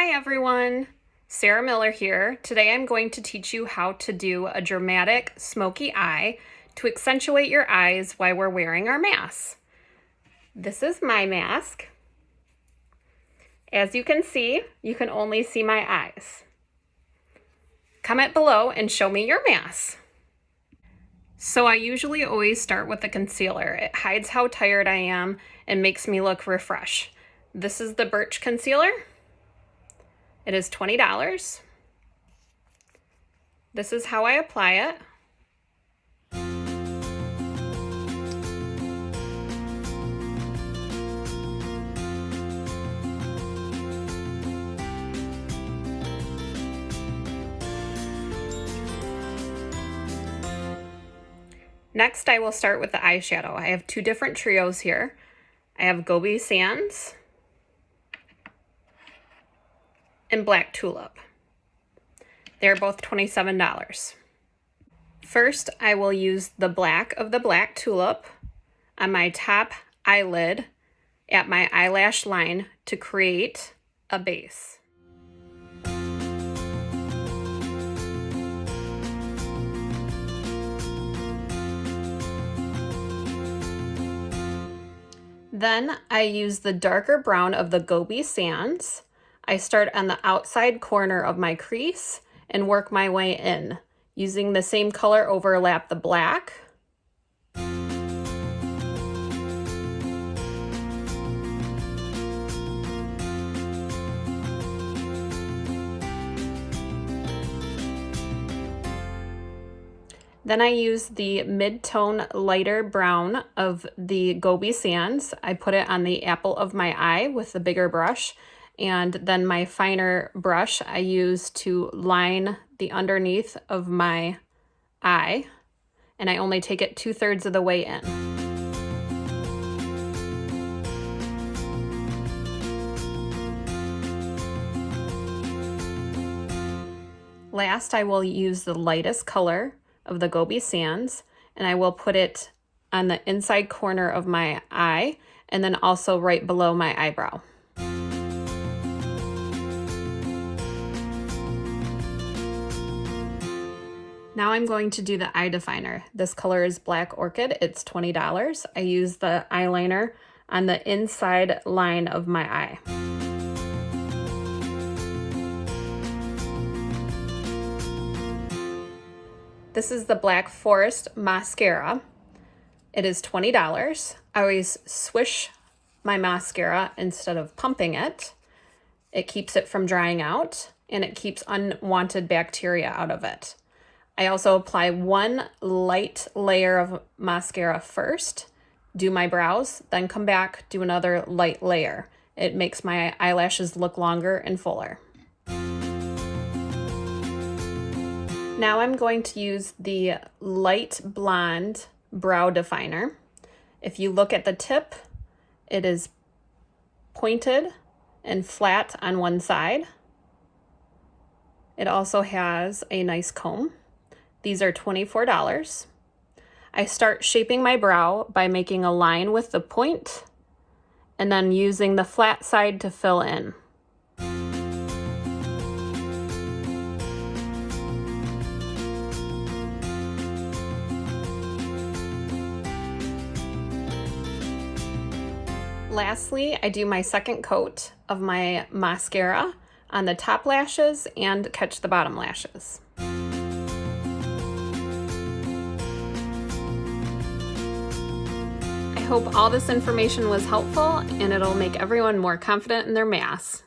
Hi everyone, Sarah Miller here. Today I'm going to teach you how to do a dramatic smoky eye to accentuate your eyes while we're wearing our masks. This is my mask. As you can see, you can only see my eyes. Comment below and show me your mask. So I usually always start with the concealer. It hides how tired I am and makes me look refreshed. This is the Birch concealer. It is $20. This is how I apply it. Next, I will start with the eyeshadow. I have two different trios here. I have Gobi Sands and Black Tulip. They're both $27. First, I will use the black of the Black Tulip on my top eyelid at my eyelash line to create a base. Then I use the darker brown of the Gobi Sands. I start on the outside corner of my crease and work my way in, using the same color overlap the black. Then I use the mid-tone lighter brown of the Gobi Sands. I put it on the apple of my eye with the bigger brush, and then my finer brush I use to line the underneath of my eye, and I only take it 2/3 of the way in. Last, I will use the lightest color of the Gobi Sands, and I will put it on the inside corner of my eye and then also right below my eyebrow. Now I'm going to do the eye definer. This color is Black Orchid. It's $20. I use the eyeliner on the inside line of my eye. This is the Black Forest mascara. It is $20. I always swish my mascara instead of pumping it. It keeps it from drying out and it keeps unwanted bacteria out of it. I also apply one light layer of mascara first, do my brows, then come back, do another light layer. It makes my eyelashes look longer and fuller. Now I'm going to use the light blonde brow definer. If you look at the tip, it is pointed and flat on one side. It also has a nice comb. These are $24. I start shaping my brow by making a line with the point and then using the flat side to fill in. Lastly, I do my second coat of my mascara on the top lashes and catch the bottom lashes. I hope all this information was helpful and it'll make everyone more confident in their masks.